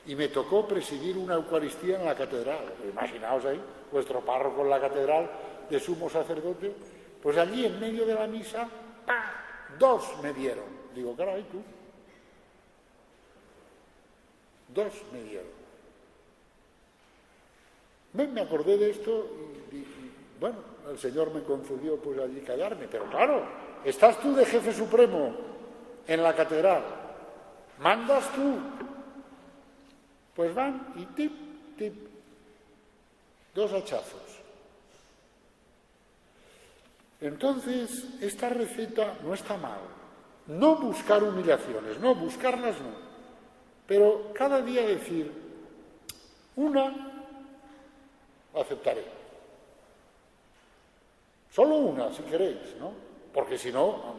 Y me tocó presidir una Eucaristía en la catedral. Imaginaos ahí, vuestro párroco en la catedral de sumo sacerdote. Pues allí en medio de la misa, ¡pah!, 2 me dieron. Digo, caray, tú. 2 me dieron. Me acordé de esto y bueno, el Señor me concedió pues allí callarme. Pero claro, estás tú de jefe supremo en la catedral. Mandas tú. Pues van y tip, 2 hachazos. Entonces, esta receta no está mal. No buscar humillaciones, no, buscarlas no. Pero cada día decir, una la aceptaré. Solo una, si queréis, ¿no? Porque si no,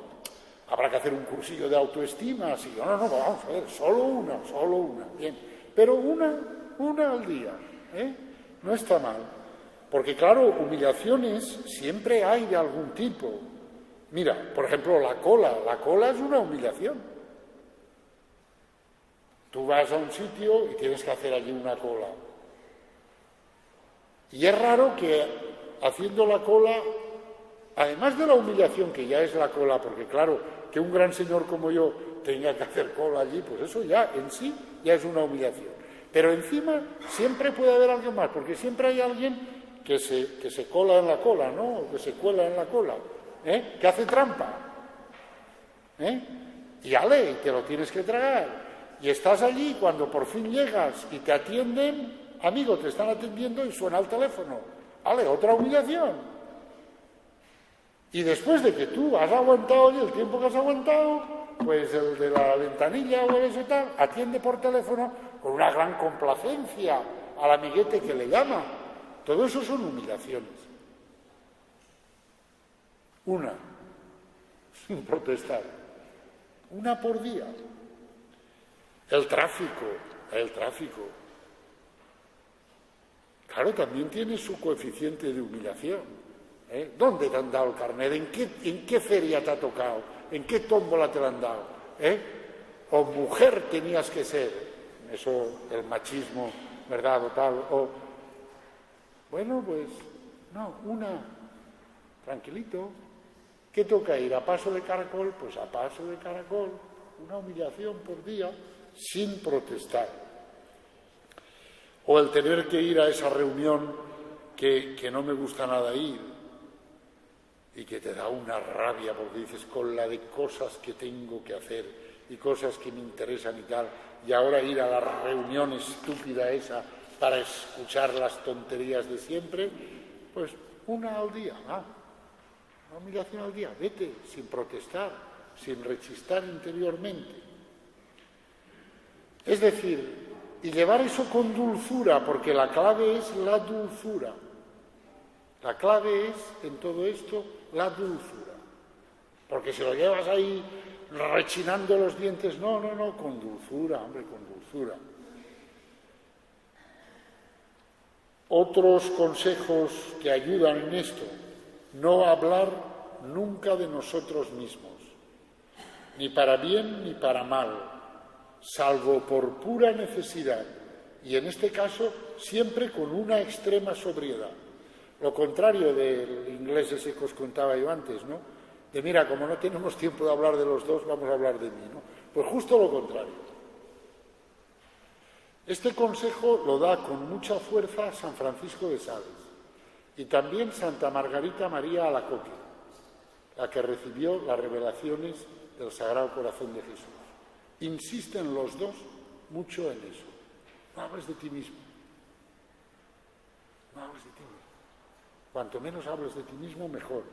habrá que hacer un cursillo de autoestima, así. No, vamos a ver, solo una, bien. Pero una al día, no está mal. Porque, claro, humillaciones siempre hay de algún tipo. Mira, por ejemplo, la cola es una humillación. Tú vas a un sitio y tienes que hacer allí una cola. Y es raro que haciendo la cola, además de la humillación que ya es la cola, porque claro, que un gran señor como yo tenga que hacer cola allí, pues eso ya en sí ya es una humillación. Pero encima siempre puede haber alguien más, porque siempre hay alguien que se cola en la cola, ¿no? O que se cuela en la cola, que hace trampa. Y te lo tienes que tragar. Y estás allí, cuando por fin llegas y te atienden, amigo, te están atendiendo y suena el teléfono. Vale, otra humillación. Y después de que tú has aguantado y el tiempo que has aguantado, pues el de la ventanilla o eso y tal, atiende por teléfono con una gran complacencia al amiguete que le llama. Todo eso son humillaciones. Una, sin protestar. Una por día. El tráfico. Claro, también tiene su coeficiente de humillación. ¿Dónde te han dado el carnet? ¿En qué feria te ha tocado? ¿En qué tómbola te lo han dado? O mujer tenías que ser. Eso, el machismo, ¿verdad? O tal. Bueno, pues, no, tranquilito. ¿Qué toca ir? ¿A paso de caracol? Pues a paso de caracol. Una humillación por día, sin protestar. O el tener que ir a esa reunión que no me gusta nada ir y que te da una rabia porque dices, con la de cosas que tengo que hacer y cosas que me interesan y tal, y ahora ir a la reunión estúpida esa para escuchar las tonterías de siempre, pues una al día, una humillación al día, vete, sin protestar, sin rechistar interiormente. Es decir, y llevar eso con dulzura, porque la clave es la dulzura. La clave es, en todo esto, la dulzura. Porque si lo llevas ahí rechinando los dientes, no, con dulzura, hombre, con dulzura. Otros consejos que ayudan en esto, no hablar nunca de nosotros mismos, ni para bien ni para mal, salvo por pura necesidad, y en este caso siempre con una extrema sobriedad. Lo contrario del inglés ese que os contaba yo antes, ¿no? De mira, como no tenemos tiempo de hablar de los dos, vamos a hablar de mí, ¿no? Pues justo lo contrario. Este consejo lo da con mucha fuerza San Francisco de Sales y también Santa Margarita María Alacoque, la que recibió las revelaciones del Sagrado Corazón de Jesús. Insisten los dos mucho en eso. No hables de ti mismo. No hables de ti mismo. Cuanto menos hables de ti mismo, mejor.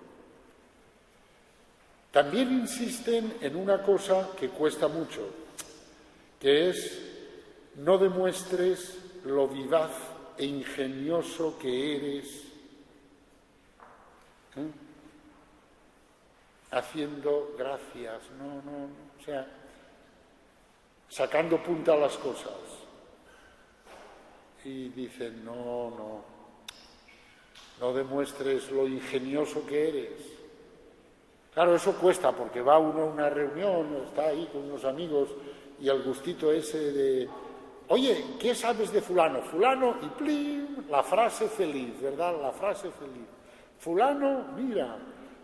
También insisten en una cosa que cuesta mucho, que es no demuestres lo vivaz e ingenioso que eres haciendo gracias, o sea, sacando punta a las cosas. Y dicen, no demuestres lo ingenioso que eres. Claro, eso cuesta, porque va uno a una reunión, está ahí con unos amigos, y el gustito ese de, oye, ¿qué sabes de fulano? Fulano, y ¡plim! La frase feliz, ¿verdad? La frase feliz. Fulano, mira,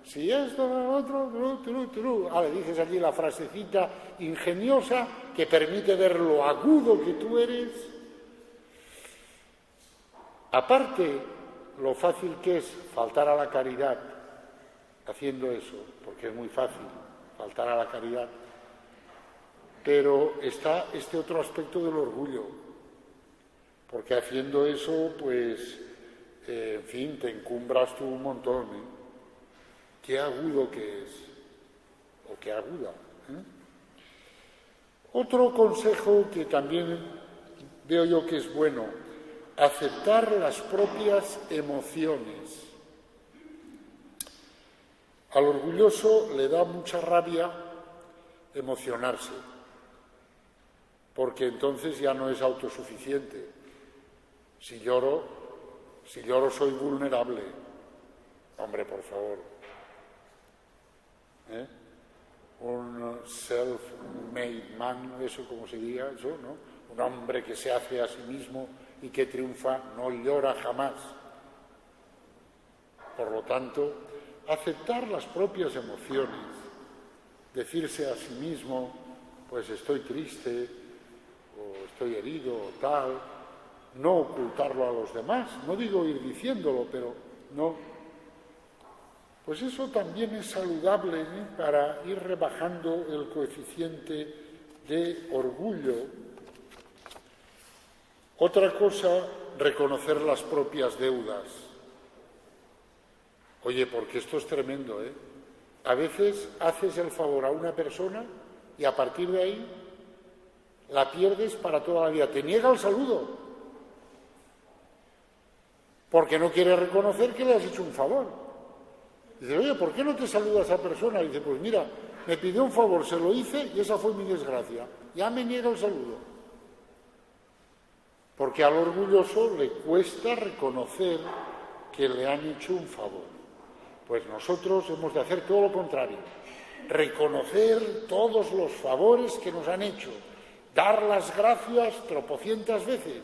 si esto, lo otro, ahora dices allí la frasecita ingeniosa que permite ver lo agudo que tú eres. Aparte, lo fácil que es faltar a la caridad haciendo eso, porque es muy fácil faltar a la caridad, pero está este otro aspecto del orgullo, porque haciendo eso, pues, en fin, te encumbras tú un montón, Qué agudo que es, o qué aguda. Otro consejo que también veo yo que es bueno, aceptar las propias emociones. Al orgulloso le da mucha rabia emocionarse, porque entonces ya no es autosuficiente. Si lloro soy vulnerable. Hombre, por favor. Un self-made man, eso como se diga, eso, ¿no? Un hombre que se hace a sí mismo y que triunfa, no llora jamás. Por lo tanto, aceptar las propias emociones, decirse a sí mismo, pues estoy triste, o estoy herido, o tal, no ocultarlo a los demás, no digo ir diciéndolo, pero no. Pues eso también es saludable, para ir rebajando el coeficiente de orgullo. Otra cosa, reconocer las propias deudas. Oye, porque esto es tremendo, ¿eh? A veces haces el favor a una persona y a partir de ahí la pierdes para toda la vida. Te niega el saludo porque no quiere reconocer que le has hecho un favor. Dice, oye, ¿por qué no te saluda a esa persona? Y dice, pues mira, me pidió un favor, se lo hice y esa fue mi desgracia. Ya me niega el saludo. Porque al orgulloso le cuesta reconocer que le han hecho un favor. Pues nosotros hemos de hacer todo lo contrario. Reconocer todos los favores que nos han hecho. Dar las gracias tropocientas veces.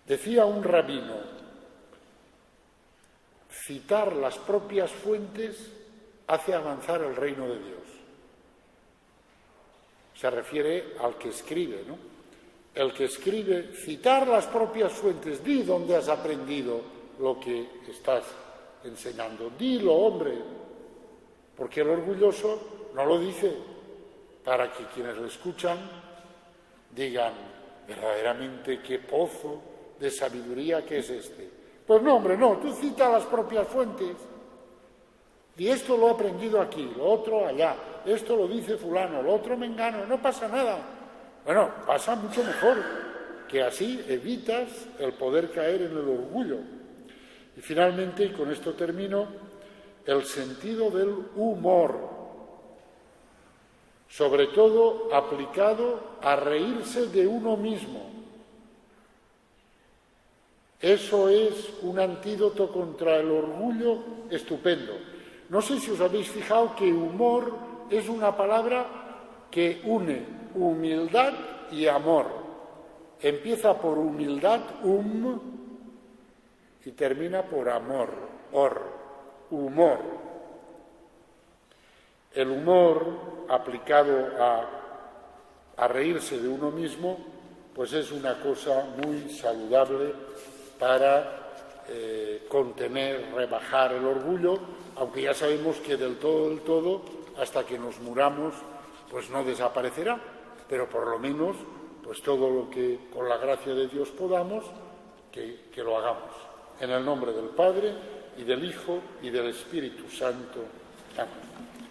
Decía un rabino, citar las propias fuentes hace avanzar el reino de Dios. Se refiere al que escribe, ¿no? El que escribe, citar las propias fuentes, di dónde has aprendido lo que estás enseñando. Dilo, hombre, porque el orgulloso no lo dice para que quienes le escuchan digan, verdaderamente qué pozo de sabiduría que es este. Pues no, hombre, no, tú cita las propias fuentes. Y esto lo he aprendido aquí, lo otro allá, esto lo dice fulano, lo otro mengano, no pasa nada. Bueno, pasa mucho mejor, que así evitas el poder caer en el orgullo. Y finalmente, y con esto termino, el sentido del humor, sobre todo aplicado a reírse de uno mismo. Eso es un antídoto contra el orgullo estupendo. No sé si os habéis fijado que humor es una palabra que une humildad y amor. Empieza por humildad, y termina por amor, humor. El humor aplicado a reírse de uno mismo, pues es una cosa muy saludable para contener, rebajar el orgullo, aunque ya sabemos que del todo, hasta que nos muramos, pues no desaparecerá, pero por lo menos, pues todo lo que con la gracia de Dios podamos, que lo hagamos. En el nombre del Padre, y del Hijo, y del Espíritu Santo. Amén.